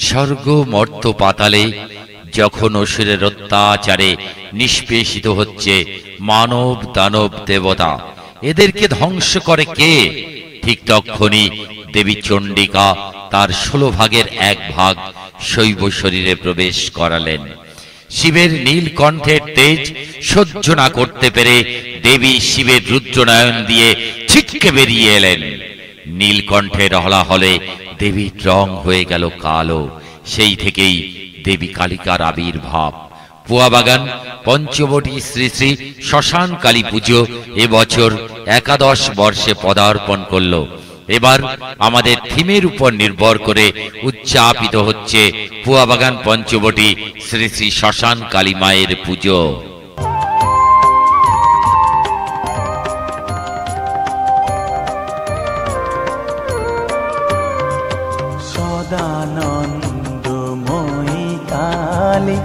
স্বর্গ মর্ত পাতালে যখন অসুরের অত্যাচারে নিষ্পেষিত হচ্ছে মানব দানব দেবতা, এদেরকে ধ্বংস করে কে? ঠিক তখনই দেবী চণ্ডিকা তার 16 ভাগের 1 ভাগ শৈব শরীরে প্রবেশ করালেন। শিবের নীলকণ্ঠের তেজ সহ্য না করতে পেরে দেবী শিবের রুদ্রনয়ন দিয়ে ছিটকে বেরিয়ে এলেন। নীলকণ্ঠের হলাহলে দেবীর রং হয়ে গেল কালো। সেই থেকেই দেবী কালিকার আবির্ভাব। পুয়াবাগান পঞ্চবটি শ্রী শ্রী শ্মশান কালী পুজো এবছর 11 বর্ষে পদার্পণ করল। এবার আমাদের থিমের উপর নির্ভর করে উদযাপিত হচ্ছে পুয়াবাগান পঞ্চবটি শ্রী শ্রী শ্মশান কালী মায়ের পুজো। সদানন্দময়ী কালী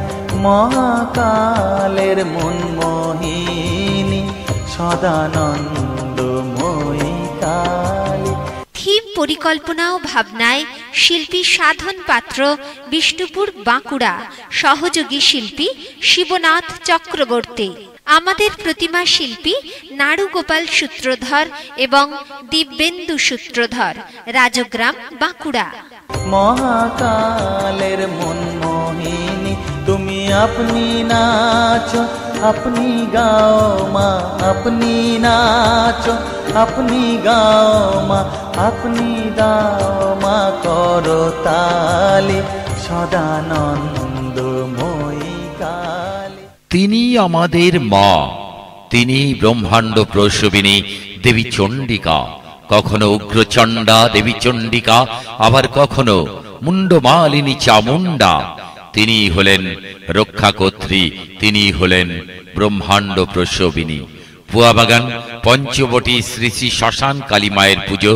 মহাকালের মনমোহিনী, সদানন্দময়ী কালী। থিম পরিকল্পনা ও ভাবনায় শিল্পী সাধন পাত্র, বিষ্ণুপুর, বাঁকুড়া। সহযোগী শিল্পী শিবনাথ চক্রবর্তী। আমাদের প্রতিমা শিল্পী নাড়ুগোপাল সূত্রধর এবং দিব্যেন্দু সূত্রধর, রাজগ্রাম, বাঁকুড়া। মহাকালের মনমোহিনী তুমি আপনি নাচো, আপনি গাও মা, আপনি নাচো, আপনি গাও মা, আপনি দাও মা করো তালি, সদানন্দময়ী কালী। তিনি আমাদের মা, তিনি ব্রহ্মাণ্ড প্রসবিনী দেবী চণ্ডিকা। কখনো উগ্রচণ্ডা দেবী চণ্ডিকা, আবার কখনো মুন্ডমালিনী চামুণ্ডা। তিনি হলেন রক্ষাকর্ত্রী, তিনি হলেন ব্রহ্মাণ্ড প্রসবিনী। পুয়াবাগান পঞ্চবটি শ্রী শ্রী শ্মশান কালী মায়ের পুজো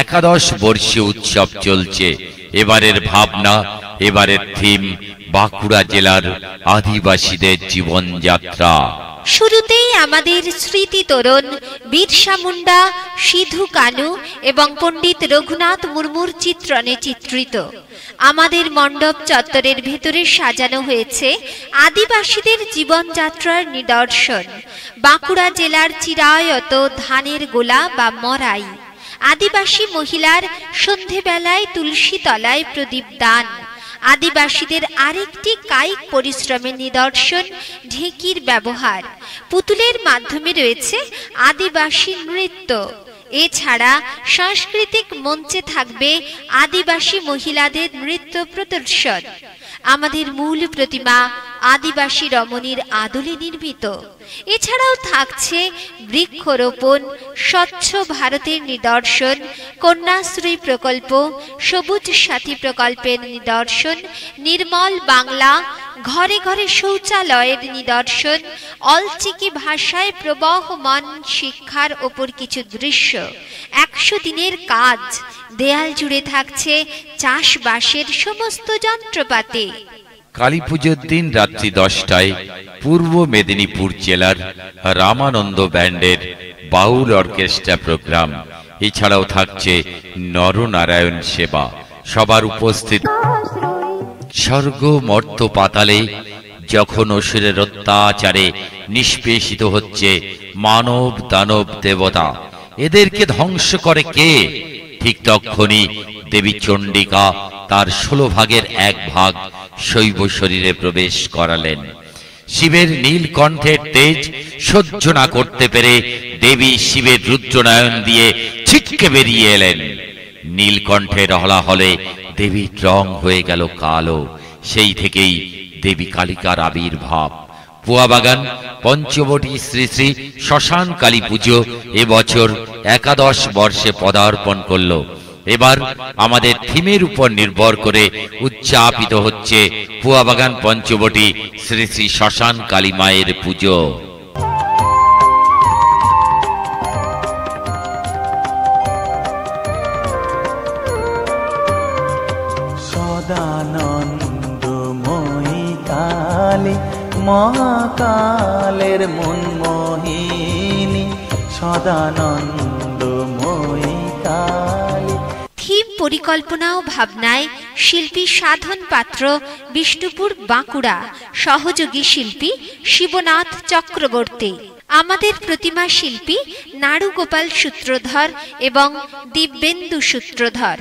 11 বর্ষীয় উৎসব চলছে। এবারের ভাবনা, এবারের থিম বাঁকুড়া জেলার আদিবাসীদের জীবনযাত্রা। শুরুতেই আমাদের স্মৃতি তরুণ বিরসা মুন্ডা, সিধু কানু এবং পণ্ডিত রঘুনাথ মুর্মুর চিত্রণে চিত্রিত আমাদের মণ্ডপ চত্বরের ভেতরে সাজানো হয়েছে আদিবাসীদের জীবনযাত্রার নিদর্শন। বাঁকুড়া জেলার চিরায়ত ধানের গোলা বা মরাই, আদিবাসী মহিলার সন্ধেবেলায় তুলসী তলায় প্রদীপ দান, আদিবাসীদের আরেকটি কায়িক পরিশ্রমের নিদর্শন ঢেঁকির ব্যবহার, পুতুলের মাধ্যমে রয়েছে আদিবাসী নৃত্য। এছাড়া সাংস্কৃতিক মঞ্চে থাকবে আদিবাসী মহিলাদের নৃত্য প্রদর্শন। আমাদের মূল প্রতিমা আদিবাসী রমণীর আদলে নির্মিত। এছাড়াও থাকছে বৃক্ষরোপণ, স্বচ্ছ ভারতের নিদর্শন, কন্যাশ্রী প্রকল্প, সবুজ সাথী প্রকল্পের নিদর্শন, নির্মল বাংলা, ঘরে ঘরে শৌচালয়ের নিদর্শন, অলচিকি ভাষায় প্রবহমান শিক্ষার ওপর কিছু দৃশ্য, 100 দিনের কাজ। দেয়াল জুড়ে থাকছে চাষবাসের সমস্ত যন্ত্রপাতি। কালী পুজোর দিন রাত্রি 10টায় পূর্ব মেদিনীপুর জেলার রামানন্দ ব্যান্ডের বাউল অর্কেস্ট্রা প্রোগ্রাম। এছাড়াও থাকছে নরনারায়ণ সেবা। সবার উপস্থিত। স্বর্গ মর্ত পাতালে যখন অসুরের অত্যাচারে নিষ্পেষিত হচ্ছে মানব দানব দেবতা, এদেরকে ধ্বংস করে কে? ঠিক তখনই দেবী চণ্ডিকা তার 16 ভাগের 1 ভাগ শৈব শরীরে প্রবেশ করালেন। শিবের নীলকণ্ঠের তেজ সহ্য না করতে পেরে দেবী শিবের রুদ্রনয়ন দিয়ে ছিটকে বেরিয়ে এলেন। নীলকণ্ঠের হলাহলে দেবীর রং হয়ে গেল কালো। সেই থেকেই দেবী কালিকার আবির্ভাব। পুয়াবাগান পঞ্চবটি শ্রী শ্রী শ্মশান কালী পুজো এবছর 11 বর্ষে পদার্পণ করল। এবার আমাদের থিমের উপর নির্ভর করে উদযাপিত হচ্ছে পুয়াবাগান পঞ্চবটি শ্রী শ্রী শ্মশান কালী মায়ের পুজো। সদানন্দময়ী কালী মহাকালের মনমোহিনী, সদানন্দময়ী কালী। থিম পরিকল্পনা ও ভাবনায় শিল্পী সাধন পাত্র, বিষ্ণুপুর, বাঁকুড়া। সহযোগী শিল্পী শিবনাথ চক্রবর্তী। আমাদের প্রতিমা শিল্পী নাড়ুগোপাল সূত্রধর এবং দিব্যেন্দু সূত্রধর।